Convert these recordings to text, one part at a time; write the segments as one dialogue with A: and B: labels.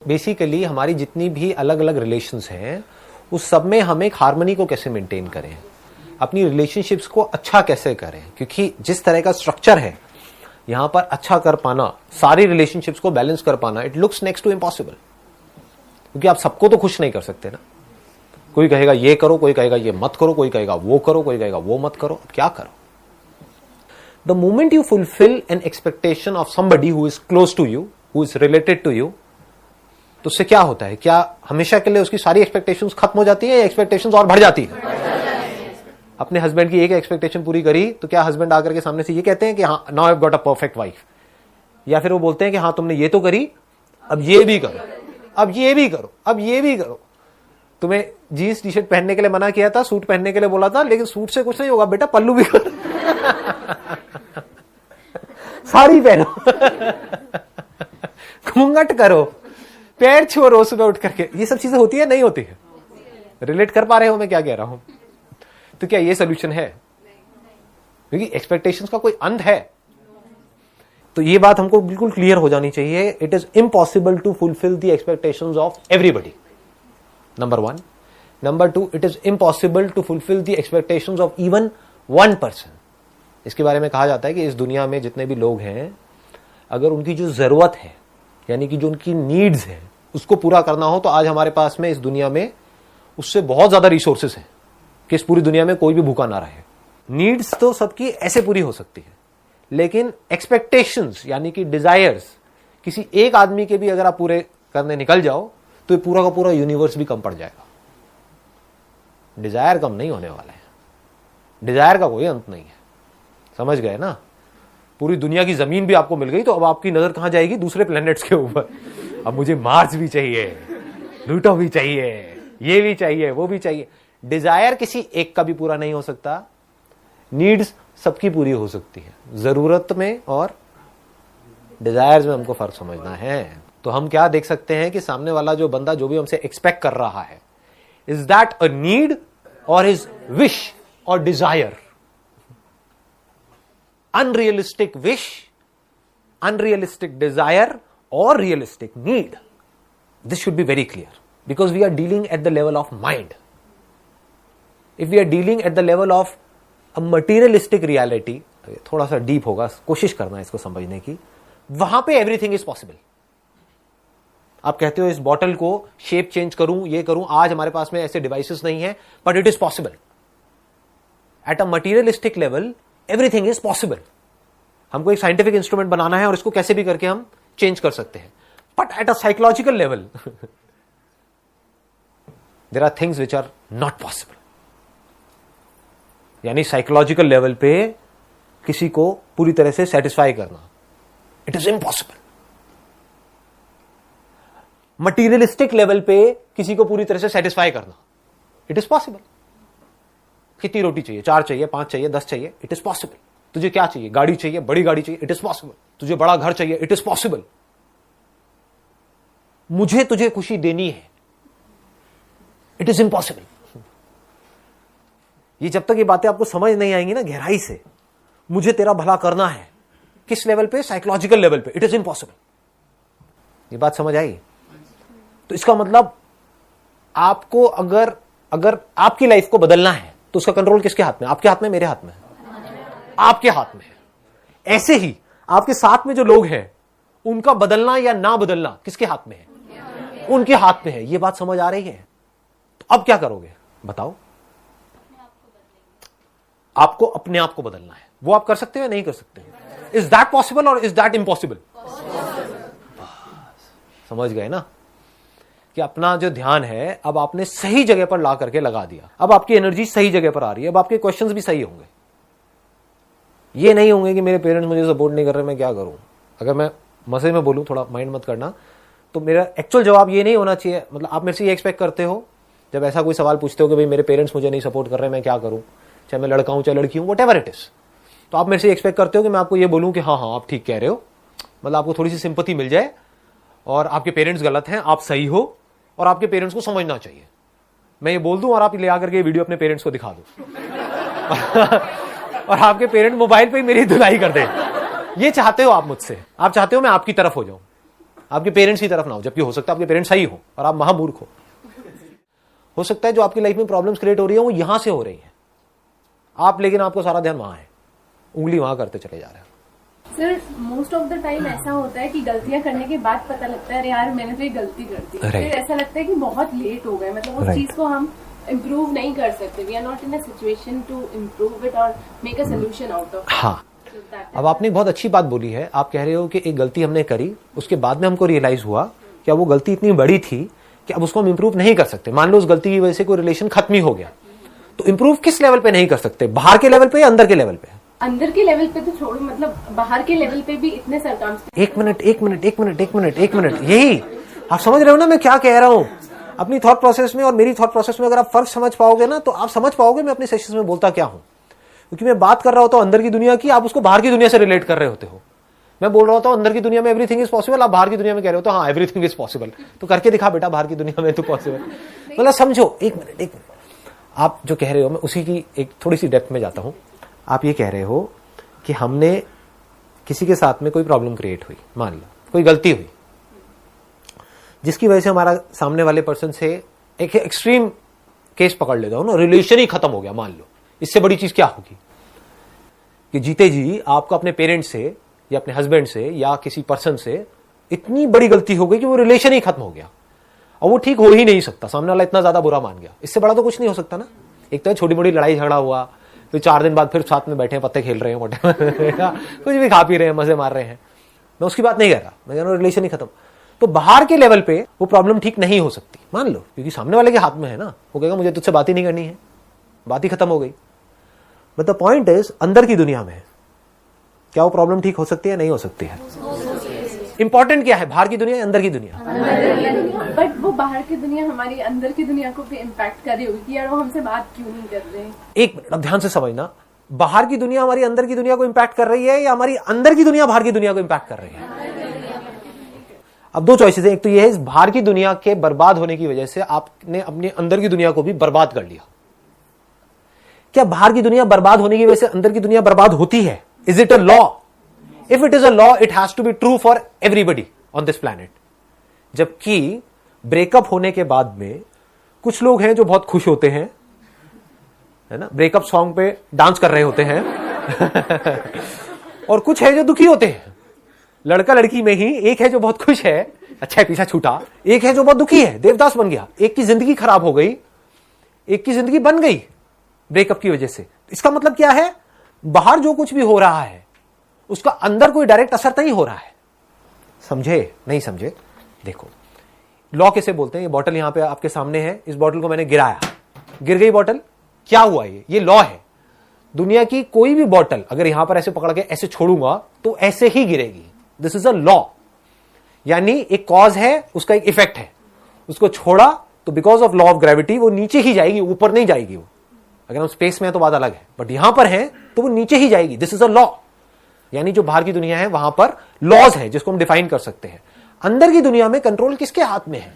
A: Basically हमारी जितनी भी अलग अलग रिलेशंस हैं उस सब में हम एक हार्मनी को कैसे मेंटेन करें, अपनी रिलेशनशिप्स को अच्छा कैसे करें, क्योंकि जिस तरह का स्ट्रक्चर है यहां पर अच्छा कर पाना, सारी रिलेशनशिप्स को बैलेंस कर पाना, it looks next to impossible. क्योंकि आप सबको तो खुश नहीं कर सकते ना। कोई कहेगा ये करो, कोई कहेगा ये मत करो, कोई कहेगा वो करो, कोई कहेगा वो मत करो। अब क्या करो? The moment you fulfil an expectation of somebody who is close to you, who is related to you, तो उससे क्या होता है? क्या हमेशा के लिए उसकी सारी एक्सपेक्टेशंस खत्म हो जाती है या एक्सपेक्टेशंस और बढ़ जाती है? अपने हस्बैंड की एक एक्सपेक्टेशन पूरी करी तो क्या हस्बैंड आकर के सामने से ये कहते हैं कि हाँ now I have got a perfect wife, या फिर वो बोलते हैं कि हाँ तुमने ये तो करी, अब ये भी करो, अब ये भी करो, अब ये भी करो। तुम्हें जीन्स टी शर्ट पहनने के लिए मना किया था, सूट पहनने के लिए बोला था, लेकिन सूट से कुछ नहीं होगा बेटा, पल्लू भी करो साड़ी पहनो घूंघट करो, पैर छुओ रोज सुबह उठ करके। ये सब चीजें होती है नहीं होती है? रिलेट कर पा रहे हो मैं क्या कह रहा हूं? तो क्या ये सोल्यूशन है? क्योंकि एक्सपेक्टेशंस का कोई अंत है। तो ये बात हमको बिल्कुल क्लियर हो जानी चाहिए। It is impossible to fulfil the expectations of everybody, number 1। Number 2, it is impossible to fulfil the expectations of even one person. इसके बारे में कहा जाता है कि इस दुनिया में जितने भी लोग हैं, अगर उनकी जो जरूरत है यानी कि जो उनकी नीड्स है उसको पूरा करना हो, तो आज हमारे पास में इस दुनिया में उससे बहुत ज्यादा रिसोर्सेस हैं कि इस पूरी दुनिया में कोई भी भूखा ना रहे। नीड्स तो सबकी ऐसे पूरी हो सकती है, लेकिन एक्सपेक्टेशंस यानी कि डिजायर्स किसी एक आदमी के भी अगर आप पूरे करने निकल जाओ तो ये पूरा का पूरा यूनिवर्स भी कम पड़ जाएगा। डिजायर कम नहीं होने वाला है, डिजायर का कोई अंत नहीं है। समझ गए ना? पूरी दुनिया की जमीन भी आपको मिल गई तो अब आपकी नजर कहां जाएगी? दूसरे प्लैनेट्स के ऊपर। अब मुझे मार्स भी चाहिए, प्लूटो भी चाहिए, ये भी चाहिए, वो भी चाहिए। डिजायर किसी एक का भी पूरा नहीं हो सकता, नीड्स सबकी पूरी हो सकती है। जरूरत में और डिजायर्स में हमको फर्क समझना है। तो हम क्या देख सकते हैं कि सामने वाला जो बंदा जो भी हमसे एक्सपेक्ट कर रहा है, इज दैट अ नीड और हिज विश और desire? Unrealistic wish, unrealistic desire और realistic need? This should be very clear because we are dealing at the level of mind. If we are dealing at the level of a materialistic reality, थोड़ा सा deep होगा, कोशिश करना इसको समझने की, वहां पे एवरीथिंग इज पॉसिबल। आप कहते हो इस बॉटल को शेप चेंज करूं, ये करूं, आज हमारे पास में ऐसे डिवाइसेस नहीं है, but it is possible. At a materialistic level everything is possible. हमको एक साइंटिफिक इंस्ट्रूमेंट बनाना है और इसको कैसे भी करके हम चेंज कर सकते हैं, but at a psychological level there are things which are not possible. यानी साइकोलॉजिकल लेवल पे किसी को पूरी तरह से सेटिस्फाई करना, it is impossible. Materialistic level पे किसी को पूरी तरह से सेटिस्फाई करना, इट इज पॉसिबल। कितनी रोटी चाहिए? 4 चाहिए, 5 चाहिए, 10 चाहिए, इट इज पॉसिबल। तुझे क्या चाहिए? गाड़ी चाहिए, बड़ी गाड़ी चाहिए, इट इज पॉसिबल। तुझे बड़ा घर चाहिए, इट इज पॉसिबल। मुझे तुझे खुशी देनी है, इट इज इम्पॉसिबल। ये जब तक ये बातें आपको समझ नहीं आएंगी ना गहराई से, मुझे तेरा भला करना है, किस लेवल पे? साइकोलॉजिकल लेवल पे, इट इज इम्पॉसिबल। ये बात समझ आई? तो इसका मतलब आपको अगर आपकी लाइफ को बदलना है तो उसका कंट्रोल किसके हाथ में? आपके हाथ में, मेरे हाथ में? आपके हाथ में है। ऐसे ही आपके साथ में जो लोग हैं उनका बदलना या ना बदलना किसके हाथ में है? उनके हाथ में है। ये बात समझ आ रही है? तो अब क्या करोगे बताओ? आपको अपने आप को बदलना है। वो आप कर सकते हो या नहीं कर सकते? इज दैट पॉसिबल और इज दैट इम्पॉसिबल? समझ गए ना कि अपना जो ध्यान है अब आपने सही जगह पर ला करके लगा दिया। अब आपकी एनर्जी सही जगह पर आ रही है। अब आपके क्वेश्चंस भी सही होंगे। ये नहीं होंगे कि मेरे पेरेंट्स मुझे सपोर्ट नहीं कर रहे, मैं क्या करूं। अगर मैं मजे में बोलूं, थोड़ा माइंड मत करना, तो मेरा एक्चुअल जवाब ये नहीं होना चाहिए। मतलब आप मेरे से ये एक्सपेक्ट करते हो जब ऐसा कोई सवाल पूछते हो कि भाई मेरे पेरेंट्स मुझे नहीं सपोर्ट कर रहे, मैं क्या करूं, चाहे मैं लड़का हूं चाहे लड़की हूं, व्हाटएवर इट इज, तो आप मेरे से एक्सपेक्ट करते हो कि मैं आपको ये बोलूं कि हाँ हाँ आप ठीक कह रहे हो, मतलब आपको थोड़ी सी सिंपैथी मिल जाए और आपके पेरेंट्स गलत हैं, आप सही हो और आपके पेरेंट्स को समझना चाहिए। मैं ये बोल दूं और आप ले आकर के वीडियो अपने पेरेंट्स को दिखा दो और आपके पेरेंट मोबाइल पे ही मेरी धुलाई कर दे। ये चाहते हो आप मुझसे? आप चाहते हो मैं आपकी तरफ हो जाऊं? आपके पेरेंट्स की तरफ ना हो, जबकि हो सकता है आपके पेरेंट्स सही हो और आप महामूर्ख हो सकता है जो आपकी लाइफ में प्रॉब्लम्स क्रिएट हो रही है वो यहां से हो रही है आप, लेकिन आपको सारा ध्यान वहां है, उंगली वहां करते चले जा रहे हैं।
B: Sir most of the time ऐसा होता है कि गलतियां करने के बाद पता लगता है अरे यार मैंने तो ये गलती कर दी, फिर ऐसा लगता है कि बहुत लेट हो गए, मतलब उस चीज को हम इम्प्रूव नहीं कर सकते, we are not in a situation to improve it और make a solution out of.
A: हाँ, अब आपने बहुत अच्छी बात बोली है। आप कह रहे हो कि एक गलती हमने करी, उसके बाद में हमको रियलाइज हुआ कि वो गलती इतनी बड़ी थी कि अब उसको हम इम्प्रूव नहीं कर सकते। मान लो उस गलती की वजह से कोई रिलेशन खत्म ही हो गया, तो इम्प्रूव किस लेवल पे नहीं कर सकते, बाहर के लेवल पे या अंदर के लेवल पे?
B: अंदर के लेवल पे तो छोड़ो, मतलब बाहर के लेवल पे भी इतने सरकमस्टेंस।
A: एक मिनट, यही आप समझ रहे हो ना मैं क्या कह रहा हूं? अपनी थॉट प्रोसेस में और मेरी थॉट प्रोसेस में अगर आप फर्क समझ पाओगे ना, तो आप समझ पाओगे मैं अपने सेशंस में बोलता क्या हूं। क्योंकि मैं बात कर रहा होता हूं अंदर की दुनिया की, आप उसको बाहर की दुनिया से रिलेट कर रहे होते हो। मैं बोल रहा होता हूं अंदर की दुनिया में एवरीथिंग इज पॉसिबल, आप बाहर की दुनिया में कह रहे हो तो हाँ एवरीथिंग इज पॉसिबल, तो करके दिखा बेटा बाहर की दुनिया में तो पॉसिबल। मतलब समझो, एक मिनट, आप जो कह रहे हो मैं उसी की एक थोड़ी सी डेप्थ में जाता हूं। आप ये कह रहे हो कि हमने किसी के साथ में कोई प्रॉब्लम क्रिएट हुई, मान लो कोई गलती हुई जिसकी वजह से हमारा सामने वाले पर्सन से एक एक्सट्रीम केस पकड़ लेता हूं ना, रिलेशन ही खत्म हो गया। मान लो इससे बड़ी चीज क्या होगी कि जीते जी आपको अपने पेरेंट्स से या अपने हस्बैंड से या किसी पर्सन से इतनी बड़ी गलती हो गई कि वो रिलेशन ही खत्म हो गया और वो ठीक हो ही नहीं सकता, सामने वाला इतना ज्यादा बुरा मान गया। इससे बड़ा तो कुछ नहीं हो सकता ना। एक तो छोटी मोटी लड़ाई झगड़ा हुआ, फिर 4 दिन बाद फिर साथ में बैठे हैं, पत्ते खेल रहे हैं, कुछ भी खा पी रहे हैं, मजे मार रहे हैं, मैं उसकी बात नहीं कर रहा, मैं कह रहा हूं रिलेशन ही खत्म। तो बाहर के लेवल पे वो प्रॉब्लम ठीक नहीं हो सकती, मान लो, क्योंकि सामने वाले के हाथ में है ना। वो कहेगा मुझे तुझसे बात ही नहीं करनी है, बात ही खत्म हो गई। बट द पॉइंट इज अंदर की दुनिया में क्या वो प्रॉब्लम ठीक हो सकती है, नहीं हो सकती है? इंपॉर्टेंट क्या है, बाहर की दुनिया या अंदर की दुनिया?
B: बट वो बाहर की दुनिया हमारी अंदर की दुनिया को भी इम्पैक्ट कर रही होगी कि यार वो हमसे बात क्यों नहीं कर रहे।
A: एक मिनट, अब ध्यान से समझना, बाहर की दुनिया हमारी अंदर की दुनिया को इम्पैक्ट कर रही है या हमारी अंदर की दुनिया बाहर की दुनिया को इम्पैक्ट कर रही है? अब 2 चॉइसेस है। एक तो ये है बाहर की दुनिया के बर्बाद होने की वजह से आपने अपने अंदर की दुनिया को भी बर्बाद कर लिया। क्या बाहर की दुनिया बर्बाद होने की वजह से अंदर की दुनिया बर्बाद होती है? Is it a law? If it is a law, it has to be true for everybody on this planet. जबकि ब्रेकअप होने के बाद में कुछ लोग हैं जो बहुत खुश होते हैं, है ना, ब्रेकअप सॉन्ग पे डांस कर रहे होते हैं और कुछ है जो दुखी होते हैं। लड़का लड़की में ही एक है जो बहुत खुश है, अच्छा है पीछा छूटा, एक है जो बहुत दुखी है, देवदास बन गया। एक की जिंदगी खराब हो गई, एक की जिंदगी बन गई ब्रेकअप की वजह से। इसका मतलब क्या है, बाहर जो कुछ भी हो रहा है उसका अंदर कोई डायरेक्ट असर नहीं हो रहा है। समझे नहीं समझे? देखो लॉ कैसे बोलते हैं। ये बॉटल यहां पे आपके सामने है, इस बॉटल को मैंने गिराया, गिर गई बॉटल, क्या हुआ? ये लॉ है। दुनिया की कोई भी बॉटल अगर यहां पर ऐसे पकड़ के ऐसे छोड़ूंगा तो ऐसे ही गिरेगी। This is a law. यानी एक कॉज है, उसका एक इफेक्ट है। उसको छोड़ा तो because of law of gravity वो नीचे ही जाएगी, ऊपर नहीं जाएगी। वो अगर हम स्पेस में है तो बात अलग है, बट यहां पर है तो वो नीचे ही जाएगी। This is a law. यानी जो बाहर की दुनिया है वहां पर लॉज है जिसको हम डिफाइन कर सकते हैं। अंदर की दुनिया में कंट्रोल किसके हाथ में है?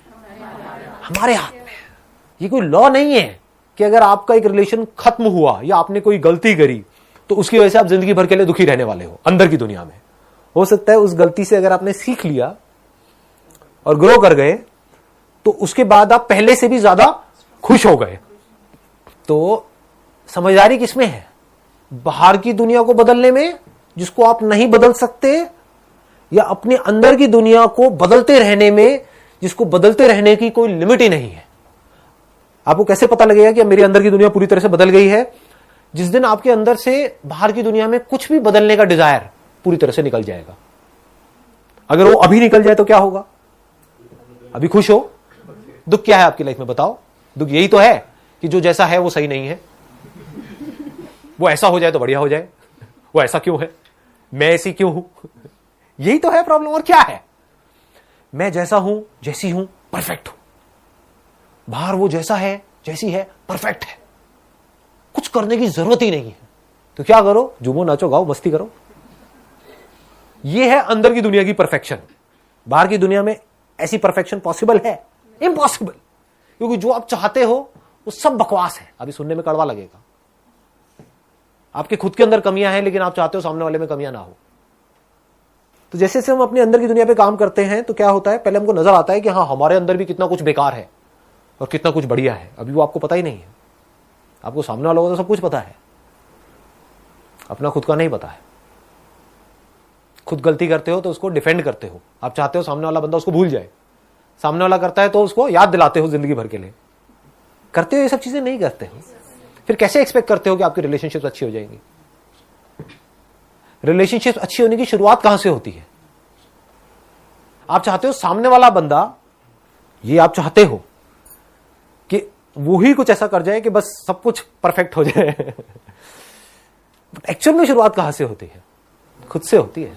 A: हमारे हाथ में है। ये कोई लॉ नहीं है कि अगर आपका एक रिलेशन खत्म हुआ या आपने कोई गलती करी तो उसकी वजह से आप जिंदगी भर के लिए दुखी रहने वाले हो। अंदर की दुनिया में हो सकता है उस गलती से अगर आपने सीख लिया और ग्रो कर गए तो उसके बाद आप पहले से भी ज्यादा खुश हो गए। तो समझदारी किसमें है? बाहर की दुनिया को बदलने में, जिसको आप नहीं बदल सकते, या अपने अंदर की दुनिया को बदलते रहने में, जिसको बदलते रहने की कोई लिमिट ही नहीं है। आपको कैसे पता लगेगा कि मेरे अंदर की दुनिया पूरी तरह से बदल गई है? जिस दिन आपके अंदर से बाहर की दुनिया में कुछ भी बदलने का डिजायर पूरी तरह से निकल जाएगा। अगर वो अभी निकल जाए तो क्या होगा? अभी खुश हो, दुख क्या है आपकी लाइफ में बताओ? दुख यही तो है कि जो जैसा है वो सही नहीं है। वो ऐसा हो जाए तो बढ़िया हो जाए, वो ऐसा क्यों है, मैं ऐसी क्यों हूं? यही तो है प्रॉब्लम। और क्या है? मैं जैसा हूं, जैसी हूं, परफेक्ट हूं। बाहर वो जैसा है, जैसी है, परफेक्ट है, कुछ करने की जरूरत ही नहीं है। तो क्या करो? झूमो, नाचो, गाओ, मस्ती करो। ये है अंदर की दुनिया की परफेक्शन। बाहर की दुनिया में ऐसी परफेक्शन पॉसिबल है? इम्पॉसिबल। क्योंकि जो आप चाहते हो वो सब बकवास है। अभी सुनने में कड़वा लगेगा। आपके खुद के अंदर कमियां हैं लेकिन आप चाहते हो सामने वाले में कमियां ना हो। तो जैसे जैसे हम अपने अंदर की दुनिया पे काम करते हैं तो क्या होता है, पहले हमको नजर आता है कि हाँ हमारे अंदर भी कितना कुछ बेकार है और कितना कुछ बढ़िया है। अभी वो आपको पता ही नहीं है, आपको सामने वालों को तो सब कुछ पता है, अपना खुद का नहीं पता है। खुद गलती करते हो तो उसको डिफेंड करते हो, आप चाहते हो सामने वाला बंदा उसको भूल जाए, सामने वाला करता है तो उसको याद दिलाते हो जिंदगी भर के लिए। करते हो ये सब चीजें? नहीं करते हो। फिर कैसे एक्सपेक्ट करते हो कि आपकी रिलेशनशिप अच्छी हो जाएंगी? रिलेशनशिप अच्छी होने की शुरुआत कहां से होती है? आप चाहते हो सामने वाला बंदा, ये आप चाहते हो कि वो ही कुछ ऐसा कर जाए कि बस सब कुछ परफेक्ट हो जाए। एक्चुअल में शुरुआत कहां से होती है? खुद से होती है।